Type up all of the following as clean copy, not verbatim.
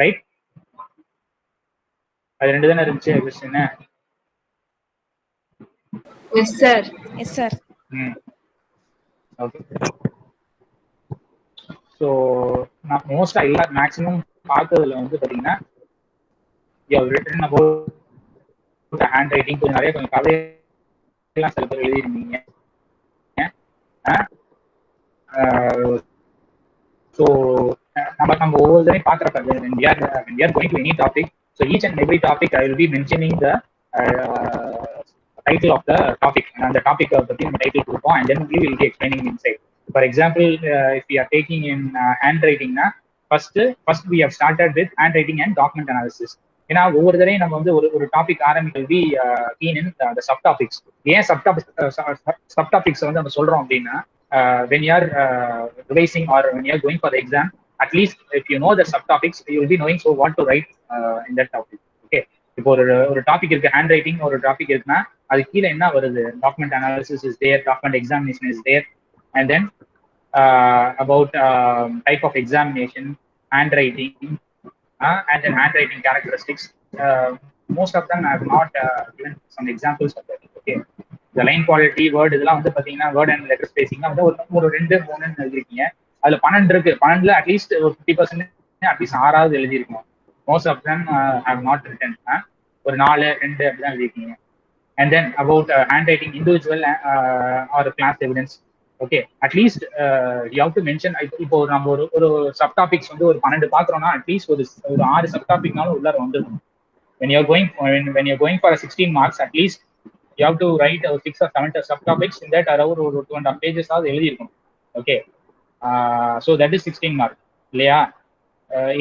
Right? அது 2 தானே இருந்துச்சு question. Yes sir. Yes sir. Okay. So நான் மோஸ்டா எல்லா மேக்ஸிமம் பார்த்ததுல வந்து பார்த்தீங்கன்னா ரிட்டன் அபவுட் ஹேண்ட் ரைட்டிங் கொஞ்சம் நிறைய கொஞ்சம் கதையெல்லாம் சில பேர் எழுதிருந்தீங்க. ஸோ நம்ம ஒவ்வொரு தடையும் பார்க்குறப்ப when we are going to any topic, so each and every topic I will be mentioning the title of the topic, and the topic பற்றி நம்ம டைட்டில் கொடுப்போம், and then we will be explaining inside. For example, if we are taking in handwriting na first we have started with handwriting and document analysis. ஏன்னா ஒவ்வொரு தடையும் நம்ம வந்து ஒரு topic ஆரம்பிக்கிறது we keen in the subtopics. ஏன் subtopics வந்து நம்ம சொல்றோம் அப்படின்னா when you are revising or when you are going for the exam, at least if you know the subtopics you will be knowing so what to write in that topic. Okay, இப்போ ஒரு topic இருக்கு, hand writing ஒரு topic இருக்குன்னா அது கீழே என்ன வருது, document analysis is there, document examination is there, and then about type of examination, handwriting, and then handwriting characteristics. Most of them I have not given some examples of that. Okay, the line quality, word இதெல்லாம் வந்து பாத்தீங்கன்னா word and letter ஸ்பேசிங்லாம் வந்து ஒரு 2-3 எழுதிருக்கீங்க. அதுல 12 இருக்கு. 12ல at least ஒரு 50% at least 6ஆவது எழுதிருக்கணும். Most of them have not written. ஒரு 4-2 அப்படிதான் எழுதிருக்கீங்க. And then about hand writing individual or class evidence. Okay, at least you have to mention. இப்போ நம்ம ஒரு சப் டாபிக்ஸ் வந்து ஒரு 12 பாக்குறோம்னா அட்லீஸ்ட் ஒரு 6 சப் டாபிக்னாலும் உள்ளார வந்துருக்கும். when you're going for a 16 marks, at least you have to write 6 or 7 subtopics. In that around 2.5 pages ஆவது எழுதிருக்கும். Okay, so that is 16 marks இல்லையா?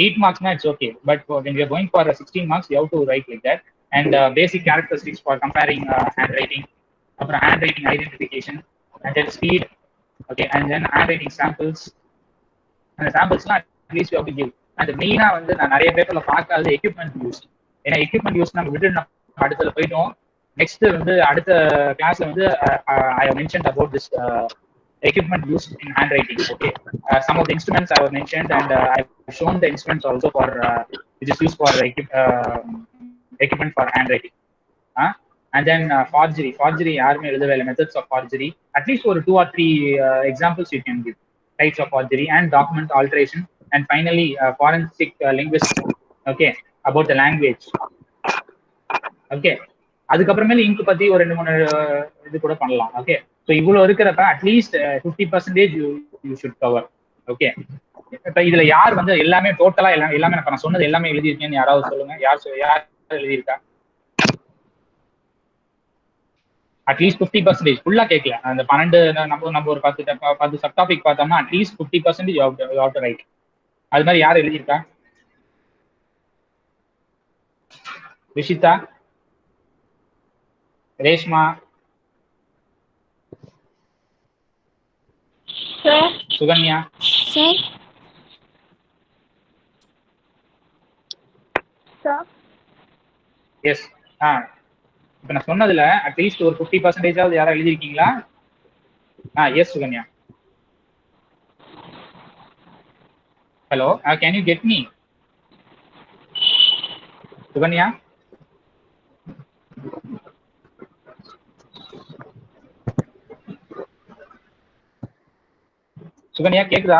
8 marks na it's okay, but when you're going for a 16 marks you have to write like that. And basic characteristics for comparing handwriting, அப்புறம் handwriting identification, and then speed. Okay, and then handwriting samples. அந்த சாம்பிள்ஸ்லாம் at least you have to give. அந்த மெயினா வந்து நான் நிறைய பேப்பர்ல பார்க்காத எக்யூப்மெண்ட் யூஸ். ஏன்னா எக்யூப்மெண்ட் யூஸ் நம்ம விட்டு நம்ம அடுத்தது போயிட்டோம். நெக்ஸ்ட் வந்து அடுத்த கிளாஸ்ல வந்து I have mentioned about this equipment used in handwriting. Okay, some of the instruments I have mentioned, and I have shown the instruments also for which is used for equipment for handwriting. And then forgery yarume eludavela, methods of forgery, at least for 2 or 3 examples you can give, types of forgery and document alteration, and finally forensic linguistics. Okay, about the language. Okay, அதுக்கப்புறமேல ink பத்தி ஒரு 2-3 இது கூட பண்ணலாம். Okay, so இவ்வளவு இருக்கிறப்ப at least 50% you should cover. Okay, இப்ப இதுல யார் வந்து எல்லாமே டோட்டலா எல்லாமே நான் சொன்னது எல்லாமே எழுதியிருக்கேன்னு யாராவது சொல்லுங்க. யார் எழுதியிருக்கா? அட்லீஸ்ட் 50% ஃபுல்லா கேட்கல. அந்த 12 நம்ம ஒரு 10 சப் டாபிக் பார்த்தோம்னா at least 50% you have to write. அது மாதிரி யார் எழுதியிருக்கா? Rishitha, Reshma, sir, Sukanya, sir, sir. Yes. இப்ப நான் சொன்னதுல அட்லீஸ்ட் ஒரு 50% யாரா எழுதிருக்கீங்களா? Yes Sukanya. Hello, can you get me? Sukanya, Sukanya கேக்குதா?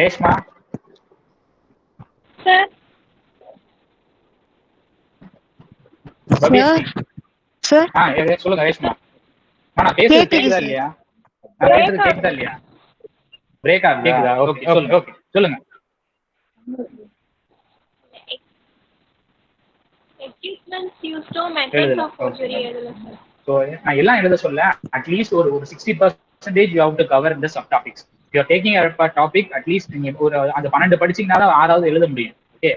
ரேஷ்மா, சார், சொல்லுங்க ரேஷ்மா. நான் பேசுறது கேக்குதா இல்லையா? நான் பேசுறது கேக்குதா இல்லையா? பிரேக் ஆகுது. கேக்குதா? ஓகே, சொல்லுங்க. ஓகே, சொல்லுங்க. equipments used or methods of forgery எழுதல சார். சோ நான் எல்லாம் எழுத சொல்ல அட்லீஸ்ட் ஒரு 60% you have to cover in the subtopics. You are taking a topic, at least நீங்க ஒரு அந்த 12 படிச்சீங்கனால 6ஆவது எழுத முடியும். ஓகே,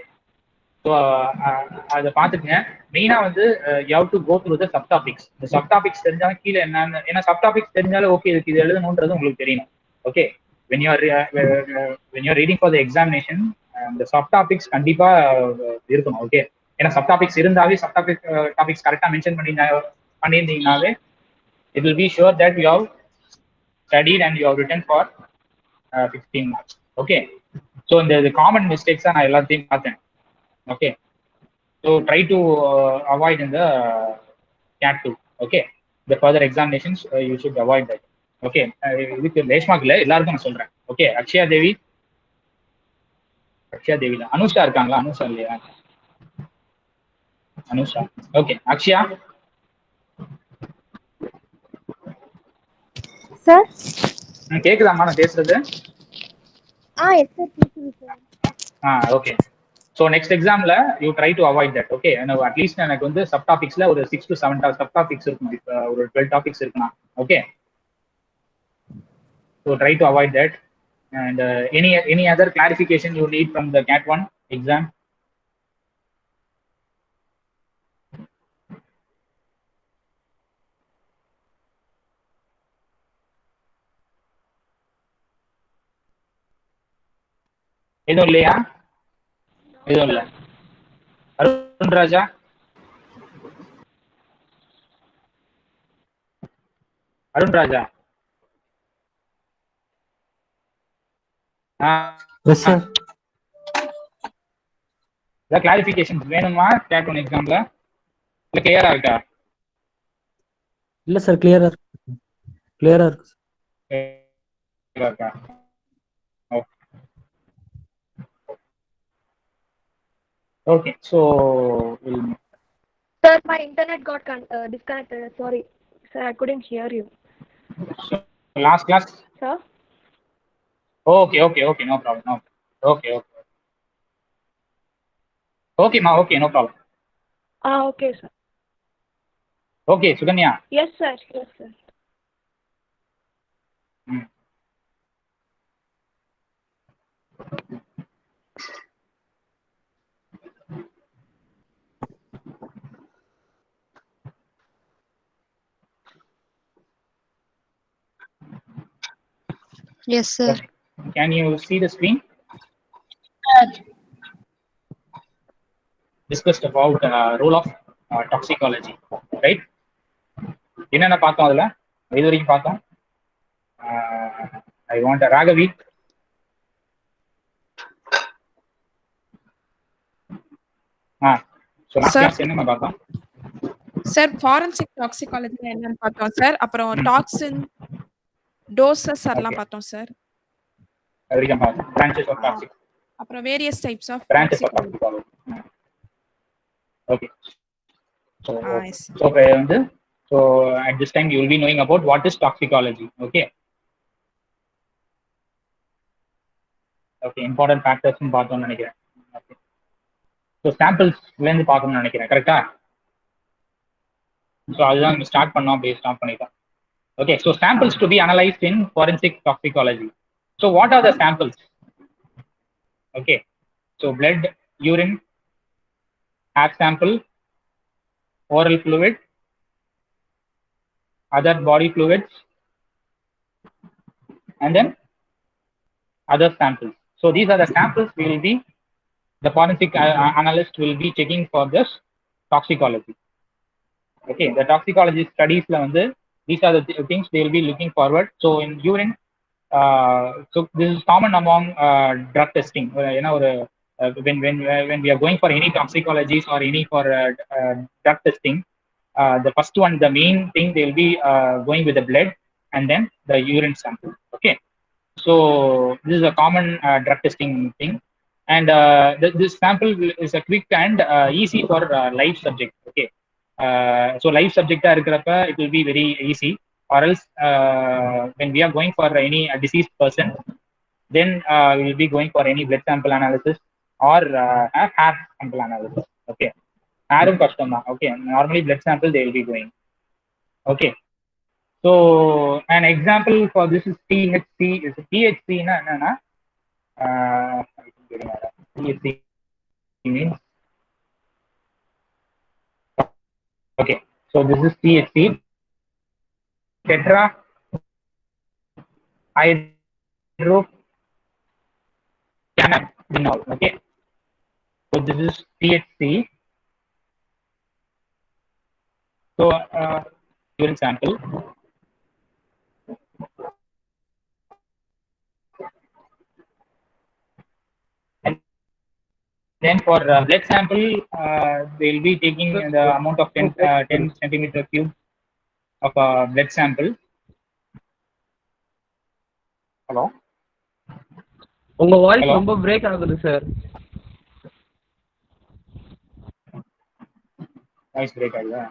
ஸோ அதை பார்த்துக்குங்க. மெயினா வந்து you have to go through the subtopics. இந்த subtopics தெரிஞ்சாலும் கீழே என்னன்னு, ஏன்னா subtopics தெரிஞ்சாலும் ஓகே இதுக்கு இது எழுதணுன்றது உங்களுக்கு தெரியணும். Okay, when you are reading for the examination, the subtopics கண்டிப்பா இருக்கணும். ஓகே, ஏன்னா சப்டாபிக்ஸ் இருந்தாவே டாபிக்ஸ் கரெக்டாக மென்ஷன் பண்ணியிருந்தீங்கனாவே it will be sure that you have studied and you have written for 15 marks. Okay, so இந்த காமன் மிஸ்டேக்ஸாக நான் எல்லாத்தையும் பார்த்தேன். Okay, so try to avoid இந்த CAT 2. Okay, the further examinations you should avoid that. Okay, இதுக்கு ரேஷ்மாக்கு இல்லை, எல்லாருக்கும் நான் சொல்றேன். ஓகே, அக்ஷயா தேவி தான். அனுஷா இருக்காங்களா? அனுஷா இல்லையா? அனுஷா. ஓகே, அக்ஷயா சார் கேக்குதாமா நான் பேசுறது? எஸ் சார் கேக்குது சார். ஓகே, ஸோ நெக்ஸ்ட் எக்ஸாம்ல you try to avoid that. Okay, at least எனக்கு வந்து சப் டாபிக்ஸ்ல ஒரு 6 to 7 சப் டாபிக்ஸ் இருக்கும். இப்போ ஒரு 12 டாபிக்ஸ் இருக்குன்னா okay, so try to avoid that. And any other clarification you need from the CAT 1 exam? எதுவும் இல்லையா? எதுவும் இல்லை. அருண் ராஜா? அருண் ராஜா கிளாரிஃபிகேஷன் வேணுமா CAT 1 எக்ஸாம்ல? இல்ல கிளியரா இருக்கா? இல்ல சார், கிளியரா இருக்கு. இருக்கா? Okay, so Sir, my internet got disconnected. Sorry, sir, I couldn't hear you. So, last class? Sir? Okay, no problem. No. Okay. Okay, ma. Okay, no problem. Okay, sir. Okay, Suganya. Yes, sir. Yes, sir. Can you see the screen? Discussed about role of toxicology, right? என்னென்ன பார்த்தோம் அதுல? இது வரைக்கும் பார்த்தோம். I want a Raghavi. So last class என்னென்ன பார்த்தோம்? Sir forensic toxicology என்னன்னு பார்த்தோம் சார். அப்புறம் டாக்ஸின் டோசஸ் அதெல்லாம் பார்த்தோம் சார். அதுவரைக்கும் பார்த்தோம். branches of toxic. அப்புறம் various types of branches of toxicology. Okay. Yes. So at this time you will be knowing about what is toxicology. Okay, important factors பார்த்தோம்னு நினைக்கிறேன். Okay, so samples இருந்து பார்க்கணும்னு நினைக்கிறேன். கரெக்டா? so அதுதான் ஸ்டார்ட் பண்ணோம். அப்படியே ஸ்டார்ட் பண்ணிட்டோம். Okay, so samples to be analyzed in forensic toxicology. So what are the samples? Okay, so blood, urine, hair sample, oral fluid, other body fluids, and then other samples. So these are the samples the forensic analyst will be checking for this toxicology. Okay, the toxicology studies these are the things they will be looking forward. So in urine, so this is common among drug testing. When we are going for any toxicologies or any for drug testing, the first one, the main thing, they will be going with the blood and then the urine sample. Okay, so this is a common drug testing thing, and this sample is a quick and easy for live subject. Okay, so live subject it will be very easy, or else when we are going for any deceased person, then we will be going for any blood sample analysis or hair sample analysis. Okay, hair customer. Okay, normally blood sample they will be going. Okay, so an example for this is THC. Is THC na THC means, okay, so this is THC, tetra hydrocannabinol. Okay, so this is THC, So urine sample. And then for blood sample, they'll be taking the amount of 10 centimeter cube of blood sample. Hello. உங்க voice Hello? ரொம்ப break ஆகுது sir. Voice break ஆகுதா?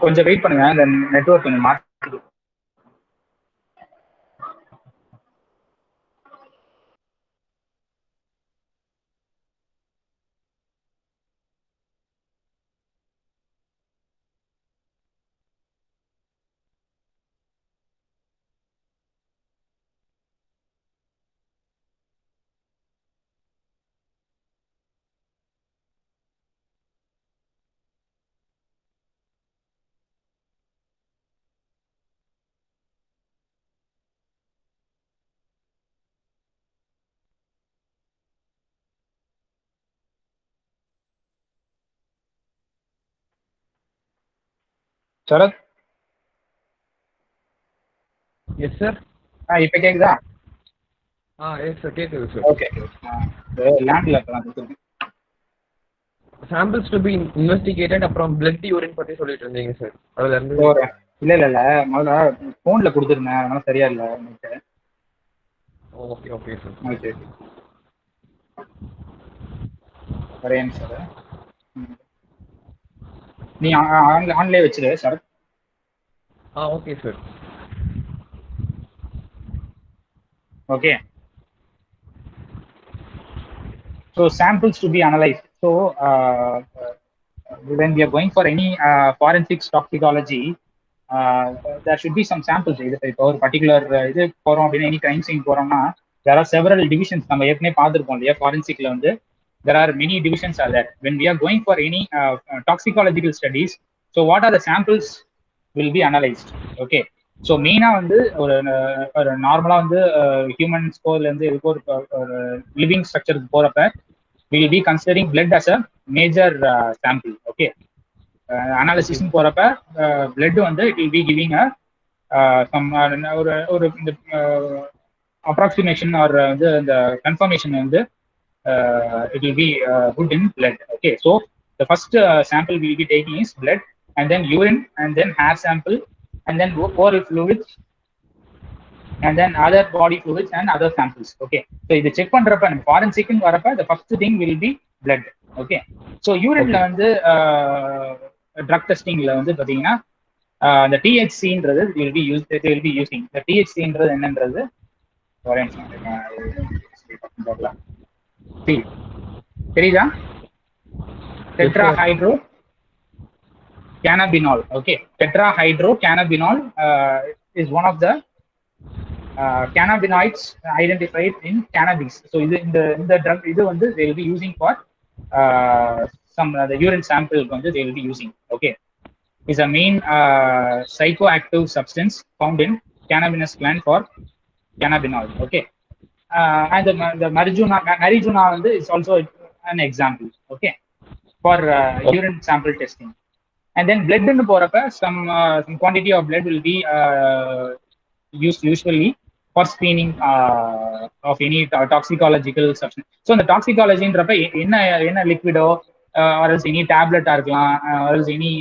கொஞ்சம் wait பண்ணுங்க, அந்த network கொஞ்சம் மாற்றி. Sarath, yes sir. இப்போ கேக்குதா? எஸ் சார், கேக்குது சார். ஓகே. லேண்ட்ல கொடுத்துருங்க. சாம்பிள்ஸ் டு பி இன்வெஸ்டிகேட்டட், அப்புறம் பிளட் யூரின் பத்தி சொல்லிட்டு இருந்தீங்க சார். அதுல இருந்து இல்ல முதல்ல போன்ல கொடுத்துருந்தேன், அதனால சரியா இல்ல. Okay sir. ஓகே வரேன் சார். நீ ஆன்லேயே வச்சிரு sir. Okay sir. Okay. So samples to be analyzed. So when we are going for any forensics toxicology, there should be some samples. இப்போ ஒரு பர்டிகுலர் இது போறோம் அப்படின்னு any crime scene போறோம்னா there are several divisions. நம்ம ஏற்கனவே பார்த்துருப்போம் இல்லையா, ஃபாரன்சிக்ல வந்து there are many divisions are there. When we are going for any toxicological studies, so what are the samples will be analyzed? Okay. So மெயினாக வந்து ஒரு நார்மலாக வந்து ஹியூமன் ஸ்கோர்லேருந்து இதுக்கு ஒரு லிவிங் ஸ்ட்ரக்சருக்கு போகிறப்ப will be considering blood as a major sample. Okay. அனாலிசிஸ்ன்னு போகிறப்ப பிளட் வந்து இட் வில் பி கிவிங் ஒரு இந்த அப்ராக்சிமேஷன் ஆர் வந்து இந்த கன்ஃபர்மேஷன் வந்து it will be good in blood. Okay, so the first sample we will be taking is blood, and then urine, and then hair sample, and then oral fluids, and then other body fluids and other samples. Okay, so idu check பண்றப்ப forensic ன்னு வரப்ப the first thing will be blood. Okay, so urine la வந்து drug testing la வந்து பாத்தீங்கன்னா the THC ன்றது will be using the THC ன்றது என்னன்றது ஒரே நிமிஷம் தெரியுதா? tetrahydro cannabinol. Okay, tetrahydro cannabinol is one of the cannabinoids identified in cannabis. So இந்த drug இது வந்து they will be using for some the urine sample வந்து they will be using. Okay, is a main psychoactive substance found in cannabis plant for cannabinol. Okay. And the marijuana is also an example. Okay, for urine sample testing. And then blood in the some quantity of blood will be used usually for screening of any toxicological substance. So in the toxicology in a liquid or else any tablet or else any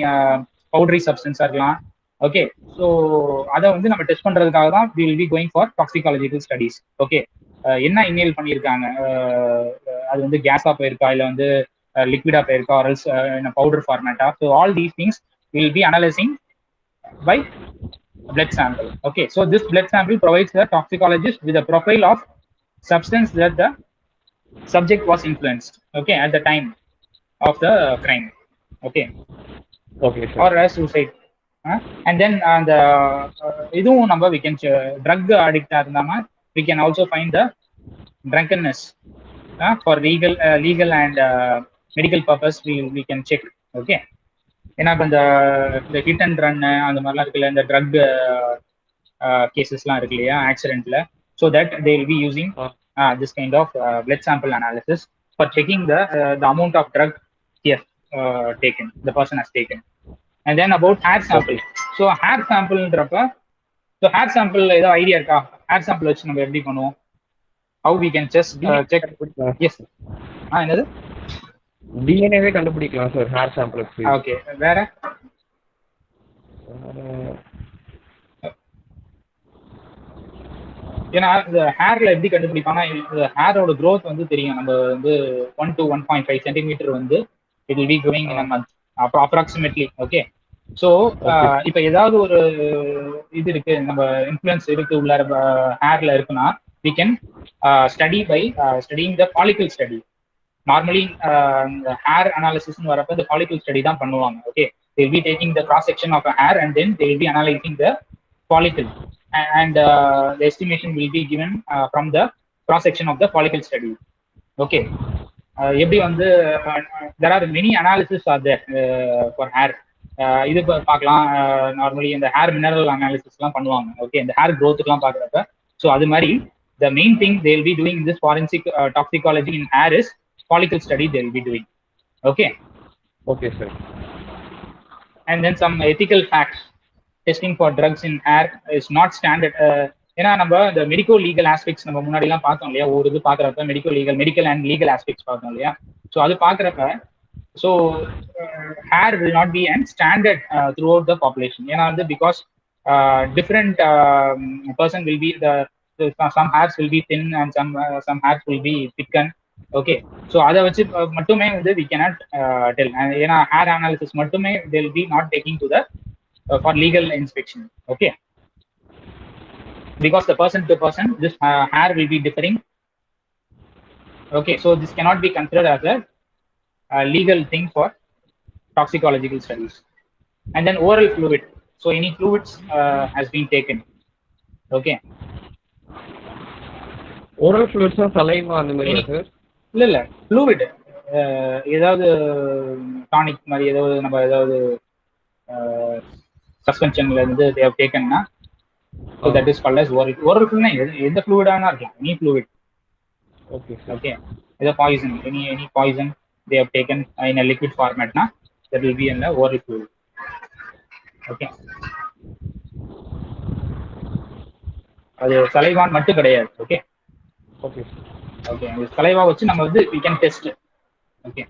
powdery substance or okay, so அதை வந்து நம்ம test பண்றதுக்காக தான் we will be going for toxicological studies. Okay, என்ன inhale பண்ணியிருக்காங்க, அது வந்து கேஸா போயிருக்கா இல்லை வந்து லிக்விடா போயிருக்கா or else in a powder format. So all these things will be analyzing by blood sample. Okay, so this blood sample provides the toxicologist with a profile of substance that the subject was influenced, okay, at the time of the crime. Okay, or as suicide. And then the இதுவும் நம்ம we can drug addict இருந்தாமா we can also find the drunkenness for legal and medical purpose we can check. Okay, ஏன்னா இந்த hit and run அந்த மாதிரிலாம் இருக்குல்ல, இந்த drug கேசஸ்லாம் இருக்கு இல்லையா ஆக்சிடென்ட்ல, so that they will be using this kind of blood sample analysis for checking the amount of drug taken, the person has taken. And then about hair sample. So hair sample ன்றப்ப so hair sample ஏதோ idea இருக்கா? hair sample வச்சு நம்ம எப்படி பண்ணுவோம்? how we can just check? Yes, என்னது டிஎன்ஏவே கண்டுபிடிக்கலாம் sir hair sample. Okay, வேற ஏன்னா இந்த ஹேர்ல எப்படி கண்டுபிடிப்பாங்கன்னா ஹேரோட க்ரோத் வந்து தெரியும். நம்ம வந்து 1 to 1.5 சென்டிமீட்டர் வந்து it will B growing in a month approximately. Okay, so இப்போ ஏதாவது ஒரு இது இருக்கு, நம்ம இன்ஃப்ளூயன்ஸ் இருக்கு உள்ள ஹேர்ல இருக்குன்னா we can study by studying the follicle study. Normally hair அனாலிசிஸ்னு வரப்போ the follicle study தான் பண்ணுவாங்க. Okay, they will be taking the cross section of a hair and then they will be analyzing the follicle and the estimation will be given from the cross section of the follicle study. Okay, எப்படி வந்து there are many analysis are there for hair. இது பார்க்கலாம், normally இந்த hair mineral அனாலிசிஸ்லாம் பண்ணுவாங்க. Okay, இந்த hair க்ரோத்துக்குலாம் பார்க்குறப்ப so அது மாதிரி the main thing they will be doing in this forensic toxicology in hair is follicle study they will be doing. Okay sir. And then some ethical facts. Testing for drugs in hair is not standard. ஏன்னா நம்ம இந்த medico legal aspects நம்ம முன்னாடிலாம் பார்த்தோம் இல்லையா, ஒரு இது பார்க்குறப்ப மெடிக்கல் அண்ட் லீகல் ஆஸ்பெக்ட்ஸ் பார்த்தோம் இல்லையா. ஸோ அது பார்க்குறப்ப so hair will not be an standard throughout the population. ஏன்னா வந்து because different person will be some hairs will be thin and some hairs will be thickened. Okay. So அதை வச்சு மட்டுமே வந்து வி கேனாட் டெல். ஏன்னா hair analysis மட்டுமே they will be not taking to the for legal inspection. Okay, because the person to person this hair will be differing. Okay, so this cannot be considered as a legal thing for toxicological studies. And then oral fluid, so any fluids has been taken. Okay, oral fluids saliva அந்த மாதிரி sir? இல்ல fluid ஏதாவது tonic மாதிரி ஏதாவது நம்ம ஏதாவது சஸ்பென்ஷன்ல இருந்து they have taken na, so that is called as oral fluid. எந்த fluid-ஆனா இருக்கலாம், any fluid. Okay, either poison, any poison they have taken in a liquid format na, that will be in the oral fluid. Okay, அது சலைவான் மட்டும் கிடையாது. Okay okay okay, அந்த saliva வச்சு நம்ம வந்து we can test. Okay,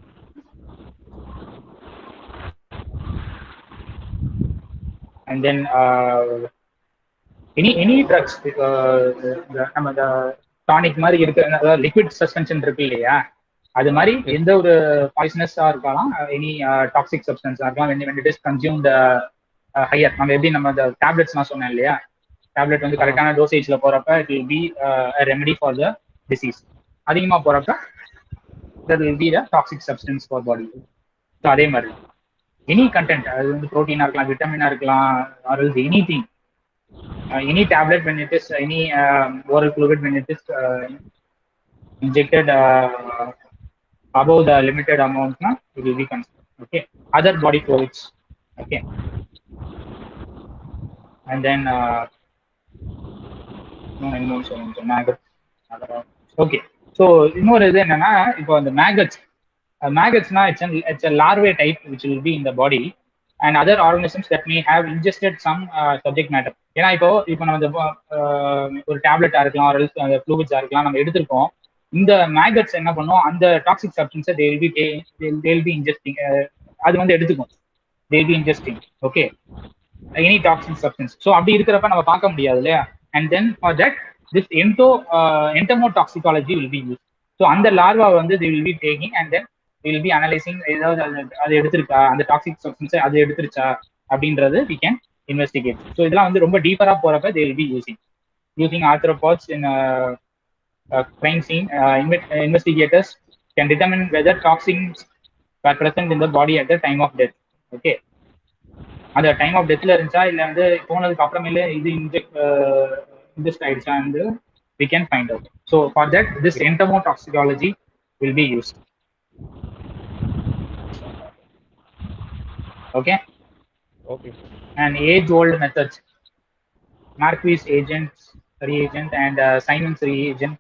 and then any drugs நம்ம the tonic மாதிரி இருக்கு, அதாவது லிக்விட் சஸ்பென்ஷன் இருக்கு இல்லையா, அது மாதிரி எந்த ஒரு பாய்சனஸா இருக்கலாம், எனி டாக்ஸிக் சப்ஸ்டன்ஸா இருக்கலாம், when it is consumed higher. நம்ம எப்படி நம்ம இந்த டேப்லெட்ஸ் நான் சொன்னேன் இல்லையா, டேப்லெட் வந்து கரெக்டான டோசேஜ்ல போறப்ப it will be a remedy for the disease. அதிகமா போறப்ப that will be the toxic substance for body. So அதே மாதிரி எனி கண்டென்ட், அது வந்து ப்ரோட்டீனா இருக்கலாம், விட்டமினா இருக்கலாம், or else anything, any tablet when it is any oral fluid when it is injected above the limited amount na, it will be considered. Okay, other body fluids. Okay, and then okay, so இன்னொரு இது என்னன்னா, இப்போ அந்த maggots-na it's a larvae type which will be in the body and other organisms that may have ingested some subject matter. ஏன்னா இப்போ நம்ம ஒரு டேப்லெட்டா இருக்கலாம், ஒரு ஃப்ளூயிட்ஸா இருக்கலாம், நம்ம எடுத்திருக்கோம். இந்த மேகட்ஸ் என்ன பண்ணும், அந்த toxic சப்ஸ்டன்ஸை they will be ingesting, அது வந்து எடுத்துக்கும், they will be ingesting. Okay, any toxic substance. So அப்படி இருக்கிறப்ப நம்ம பார்க்க முடியாது இல்லையா, and then for that this entomotoxicology will be used. So அந்த லார்வா வந்து they will be taking and then we will be analyzing ஏதாவது அது எடுத்திருக்கா, அந்த டாக்ஸிக் சப்ஸ்டன்ஸை அது எடுத்துருச்சா அப்படின்றது we can investigate. ஸோ இதெல்லாம் வந்து ரொம்ப டீப்பரா போறப்ப they will be using arthropods in crime scene. Investigators can determine whether toxins were present in the body at the time of death. Okay, அந்த டைம் ஆஃப் டெத்ல இருந்துச்சா இல்லை வந்து போனதுக்கு அப்புறமேல இது இன்ஜெஸ்ட் ஆயிடுச்சா வந்து we can find out. So for that this entomotoxicology will be used. Okay, and age-old methods, Marquis reagent and Simon's reagent,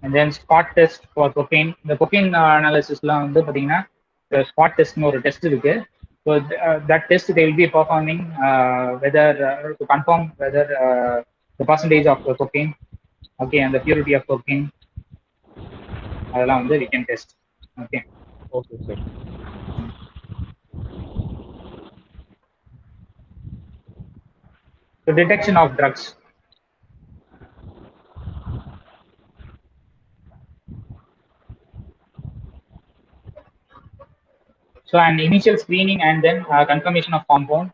and then spot test for cocaine. The cocaine analysis-la வந்து பாத்தீங்கன்னா spot test ஒரு test இருக்கு. So that test they will be performing whether to confirm whether the percentage of cocaine, okay, and the purity of cocaine, அதெல்லாம் வந்து we can test. Okay sir. The detection of drugs. So an initial screening and then confirmation of compound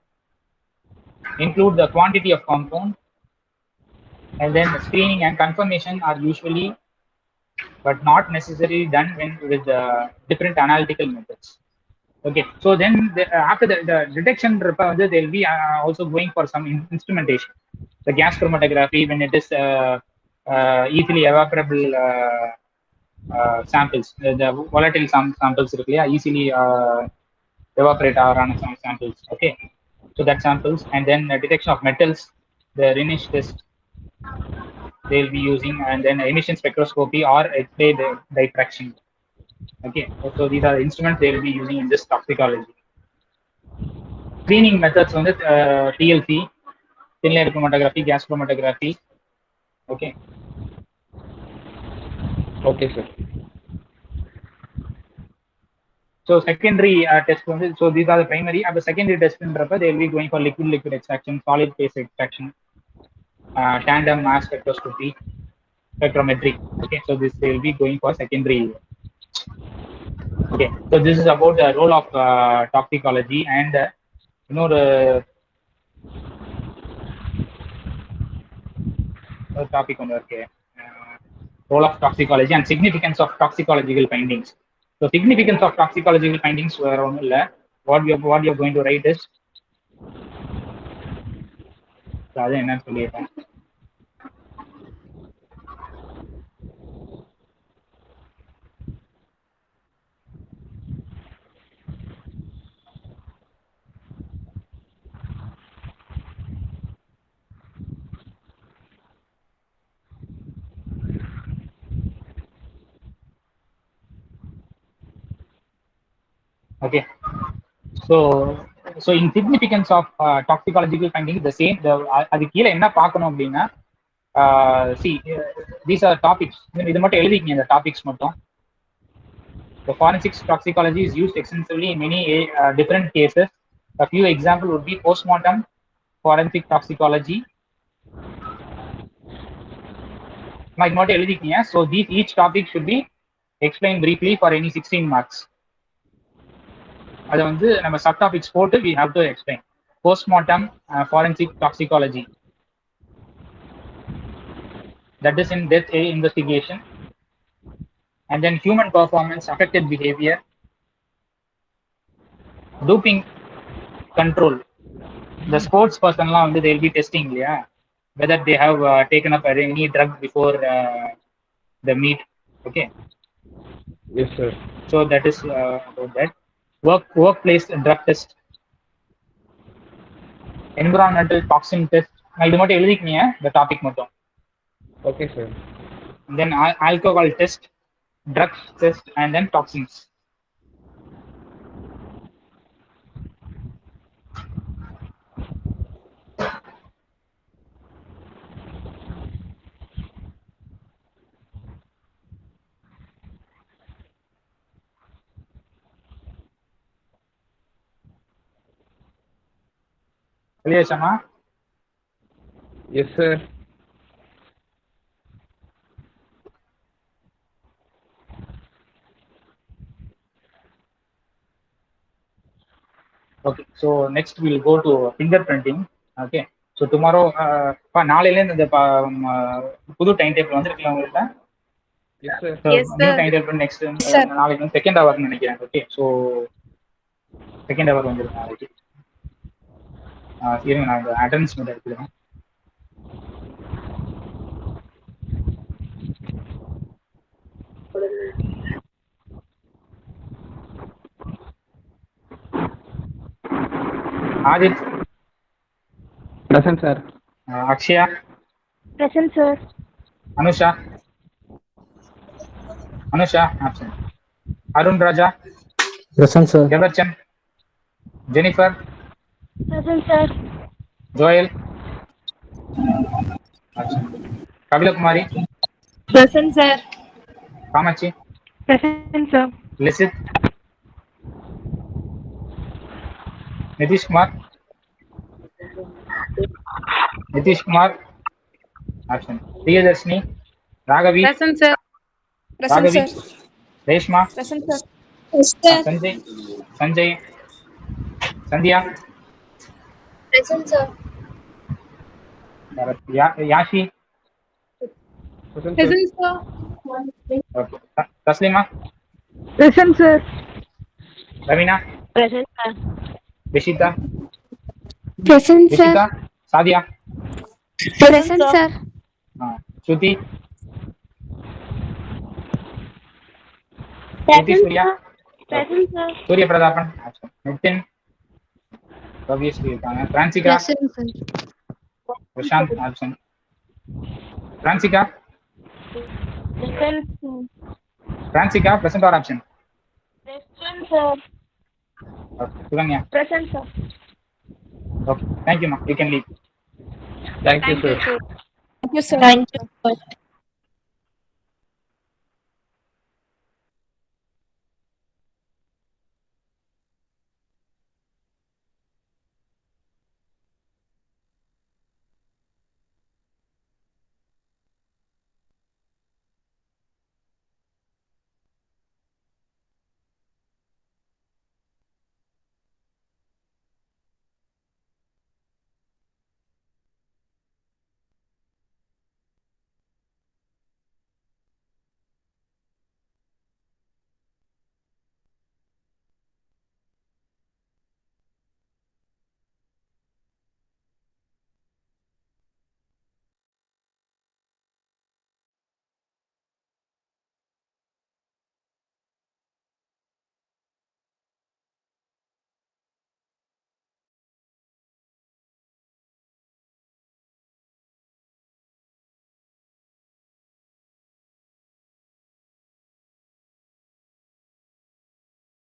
include the quantity of compound, and then screening and confirmation are usually but not necessarily done with different analytical methods. Okay, so then after the detection, they will be also going for some instrumentation. The gas chromatography, when it is easily evaporable samples, the volatile samples easily evaporate around some samples. Okay, so that samples, and then the detection of metals, the Rinish test they will be using, and then emission spectroscopy or X-ray diffraction. Okay, so these are the instruments they will be using in this toxicology. Screening methods on the TLC, thin layer chromatography, gas chromatography. Okay sir. So secondary test, so these are the primary. And the secondary test they will be going for liquid extraction, solid phase extraction, tandem mass spectroscopy. spectrometry. Okay, so this will be going for secondary. Okay, so this is about the role of toxicology and the topic on okay, role of toxicology and significance of toxicological findings. So significance of toxicological findings were only what you're going to write is அது என்னன்னு சொல்லியிருக்கேன். Okay, so in significance of toxicological findings, the same அது கீழே என்ன பார்க்கணும் அப்படின்னா see these are topics. இது மட்டும் எழுதிக்கங்க, இந்த டாபிக்ஸ் மட்டும். The forensic toxicology is used extensively in many different cases. A few examples would be postmortem forensic toxicology. இது மட்டும் எழுதிக்கங்க. So each topic should be explained briefly for any 16 marks. அது வந்து நம்ம sub topics போட்டு we have to explain. Postmortem forensic toxicology, that is in death investigation. And then human performance, affected behavior, doping control. The sports person la they will be testing whether they have taken up any drug before the meet. Okay, Yes, sir. so that is about that. Workplace drug test, environmental toxin test. இது மட்டும் எழுதிக்கீங்க, இந்த topic மட்டும். Okay, sir. And then alcohol test, drug test, and then toxins. Clear, Shama? Yes, sir. Okay, so next we'll go to fingerprinting. Okay, so tomorrow நாளையில இந்த புது time table வந்திருக்கீங்க உங்களுக்கு? Yes, sir. New time table next நாளைக்கு வந்து second ஹவர்னு நினைக்கிறேன். Okay, so second hour வந்துருக்கு நாளைக்கு. இருங்க, நான் இந்த அட்டெண்டன்ஸ் மட்டும் எடுத்துக்கிறேன். Aadith Present, sir. Akshaya, Present, sir. Anusha absent. Arun Raja, Present, sir. Everson, Jennifer, Present, sir. Joel, Kapilakumari, Present, sir. Kamatchi, Present, sir. Lisith, Nithishkumar absent. Priyadharshini, Ragavi, Present, sir. Present, Ragavi, sir. Reshma, Present, sir. Yes, sir. Sanjay, Sandhya, Present, sir. Yashi, Present, sir. Present, sir. Okay. Taslima, Present, sir. Raveena, Present, sir. Vishitha, Present, Vishitha, Sadiya, Present, sir. Shruthi, Surya, Present, sir. Surya Prathapan, Nitin, obviously இருக்காங்க. Francika, Present, sir. Prashanth absent. Francika, Present, sir. Francika present or absent? Present, sir. Sukanya, Present, sir. Okay, thank you மா, you can leave. Thank you, sir. Thank you, sir. Thank you, sir.